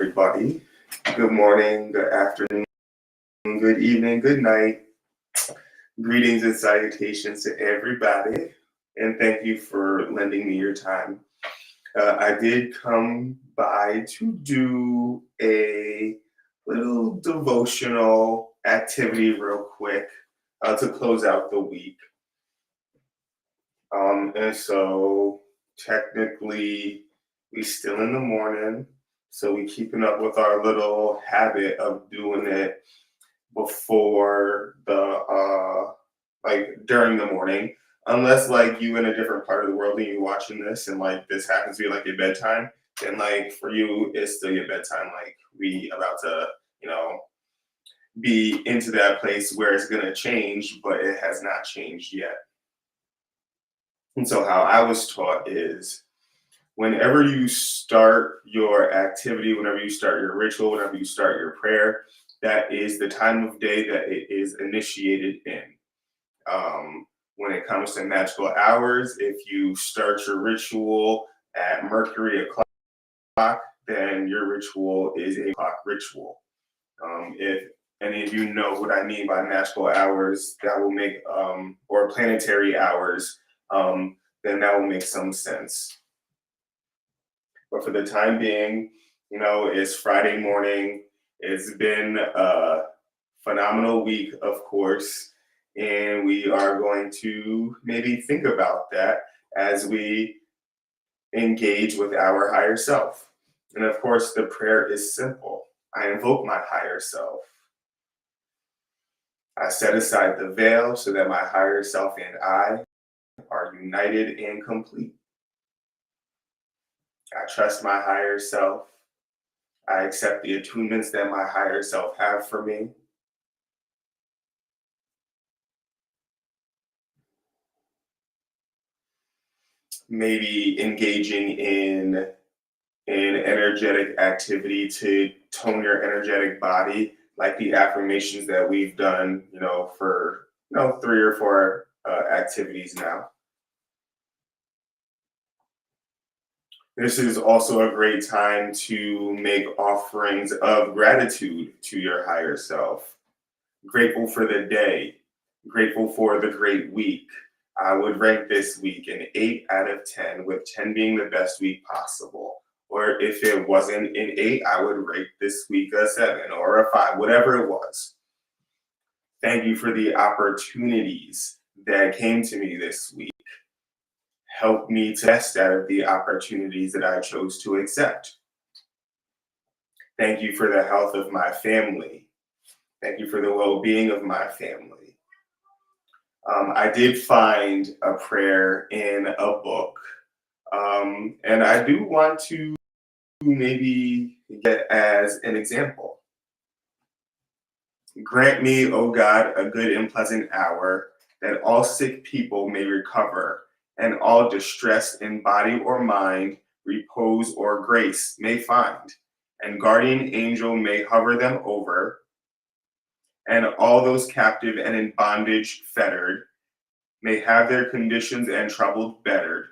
everybody. Good morning, good afternoon, good evening, good night. Greetings and salutations to everybody, and thank you for lending me your time. I did come by to do a little devotional activity real quick to close out the week. And so technically we still in the morning, so we keeping up with our little habit of doing it before during the morning. Unless like you in a different part of the world and you watching this and like this happens to be like your bedtime, then like for you it's still your bedtime. Like we about to, you know, be into that place where it's gonna change, but it has not changed yet. And so how I was taught is whenever you start your activity, whenever you start your ritual, whenever you start your prayer, that is the time of day that it is initiated in. When it comes to magical hours, if you start your ritual at Mercury o'clock, then your ritual is a clock ritual. If any of you know what I mean by magical hours, that will make, or planetary hours, then that will make some sense. But for the time being, you know, it's Friday morning. It's been a phenomenal week, of course, and we are going to maybe think about that as we engage with our higher self. And of course, the prayer is simple. I invoke my higher self. I set aside the veil so that my higher self and I are united and complete. I trust my higher self. I accept the attunements that my higher self have for me. Maybe engaging in an energetic activity to tone your energetic body, like the affirmations that we've done, you know, for 3 or 4 activities now. This is also a great time to make offerings of gratitude to your higher self. Grateful for the day, grateful for the great week. I would rank this week an 8 out of 10, with 10 being the best week possible. Or if it wasn't an 8, I would rate this week a 7 or a 5, whatever it was. Thank you for the opportunities that came to me this week. Help me to best out of the opportunities that I chose to accept. Thank you for the health of my family. Thank you for the well-being of my family. I did find a prayer in a book, and I do want to maybe get as an example. Grant me, O God, a good and pleasant hour, that all sick people may recover, and all distressed in body or mind repose or grace may find, and guardian angel may hover them over, and all those captive and in bondage fettered may have their conditions and troubles bettered.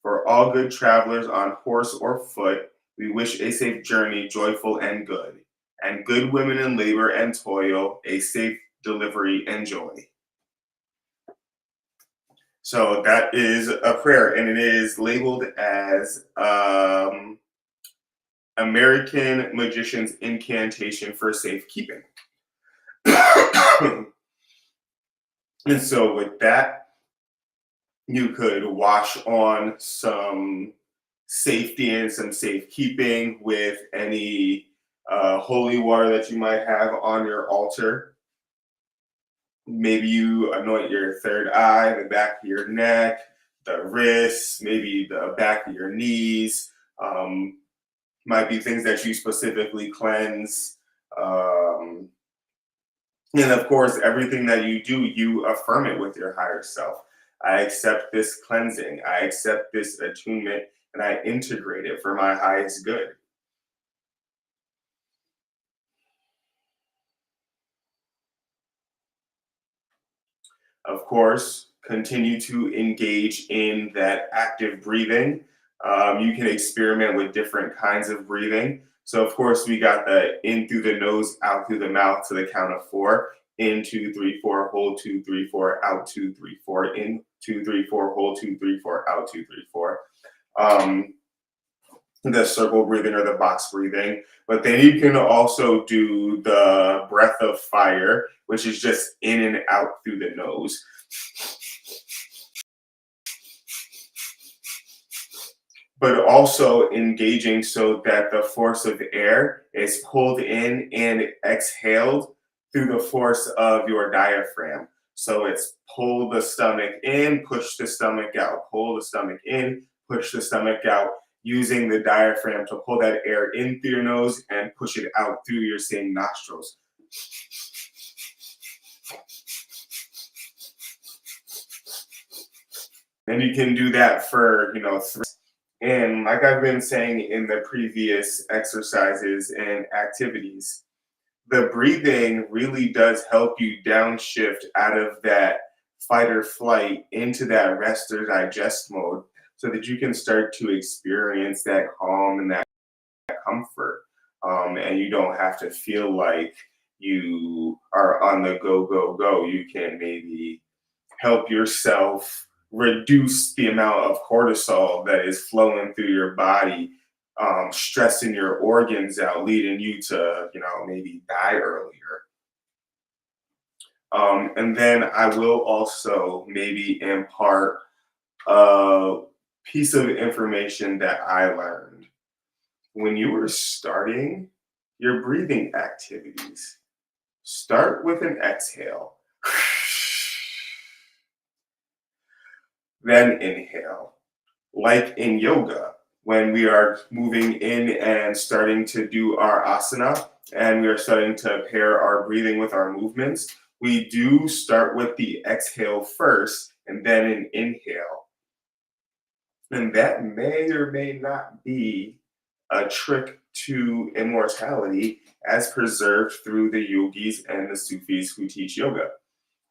For all good travelers on horse or foot, we wish a safe journey, joyful and good. And good women in labor and toil, a safe delivery and joy. So that is a prayer, and it is labeled as American Magician's Incantation for Safekeeping. And so with that, you could wash on some safety and some safekeeping with any holy water that you might have on your altar. Maybe you anoint your third eye, the back of your neck, the wrists, maybe the back of your knees. Might be things that you specifically cleanse. And of course, everything that you do, you affirm it with your higher self. I accept this cleansing. I accept this attunement, and I integrate it for my highest good. Of course, continue to engage in that active breathing. You can experiment with different kinds of breathing. So of course we got the in through the nose, out through the mouth to the count of four. In 2, 3, 4, hold 2, 3, 4, out 2, 3, 4, in 2, 3, 4, hold 2, 3, 4, out 2, 3, 4. Um, the circle breathing or the box breathing. But then you can also do the breath of fire, which is just in and out through the nose. But also engaging so that the force of air is pulled in and exhaled through the force of your diaphragm. So it's pull the stomach in, push the stomach out, pull the stomach in, push the stomach out, using the diaphragm to pull that air in through your nose and push it out through your same nostrils. And you can do that for, and like I've been saying in the previous exercises and activities, the breathing really does help you downshift out of that fight or flight into that rest or digest mode so that you can start to experience that calm and that comfort. And you don't have to feel like you are on the go, go, go. You can maybe help yourself reduce the amount of cortisol that is flowing through your body, stressing your organs out, leading you to, maybe die earlier. And then I will also maybe impart a piece of information that I learned. When you were starting your breathing activities, start with an exhale. Then inhale. Like in yoga, when we are moving in and starting to do our asana and we are starting to pair our breathing with our movements, we do start with the exhale first and then an inhale. And that may or may not be a trick to immortality as preserved through the yogis and the Sufis who teach yoga.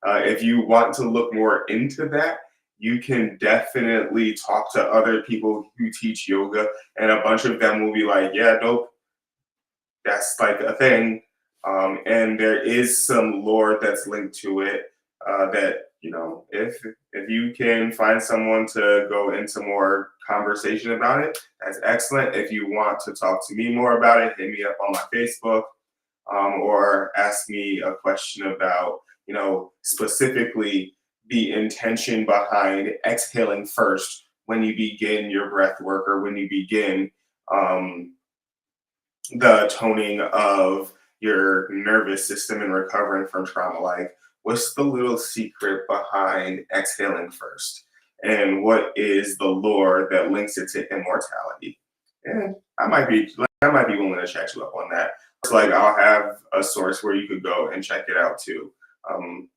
If you want to look more into that, you can definitely talk to other people who teach yoga, and a bunch of them will be like, yeah, nope, that's like a thing. And there is some lore that's linked to it that, if you can find someone to go into more conversation about it, that's excellent. If you want to talk to me more about it, hit me up on my Facebook, or ask me a question about, specifically the intention behind exhaling first when you begin your breath work or when you begin the toning of your nervous system and recovering from trauma. Like, what's the little secret behind exhaling first? And what is the lore that links it to immortality? And I might be willing to chat you up on that. It's like I'll have a source where you could go and check it out too. Um,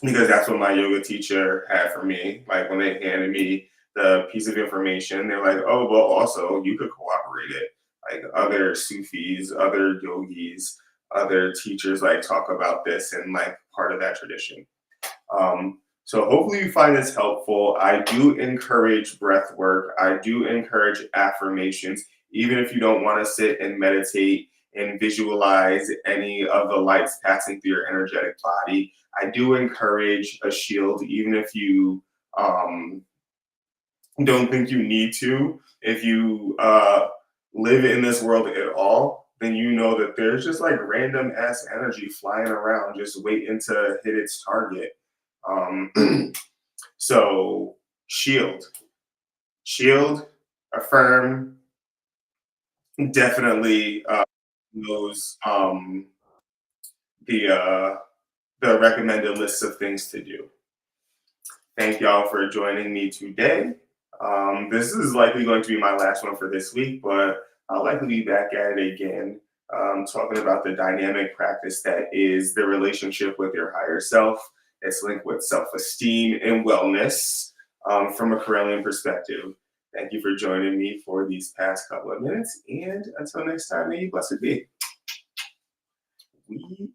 because that's what my yoga teacher had for me. Like when they handed me the piece of information, they're like, "Oh, well, also you could cooperate it." Like other Sufis, other yogis, other teachers like talk about this and like part of that tradition. So hopefully you find this helpful. I do encourage breath work. I do encourage affirmations, even if you don't want to sit and meditate and visualize any of the lights passing through your energetic body. I do encourage a shield, even if you don't think you need to. If you live in this world at all, then you know that there's just like random ass energy flying around, just waiting to hit its target. Um, so shield, affirm, definitely those the uh, the recommended lists of things to do. Thank y'all for joining me today. This is likely going to be my last one for this week, but I'll likely be back at it again, talking about the dynamic practice that is the relationship with your higher self. It's linked with self esteem and wellness, from a Corellian perspective. Thank you for joining me for these past couple of minutes. And until next time, may you blessed be. We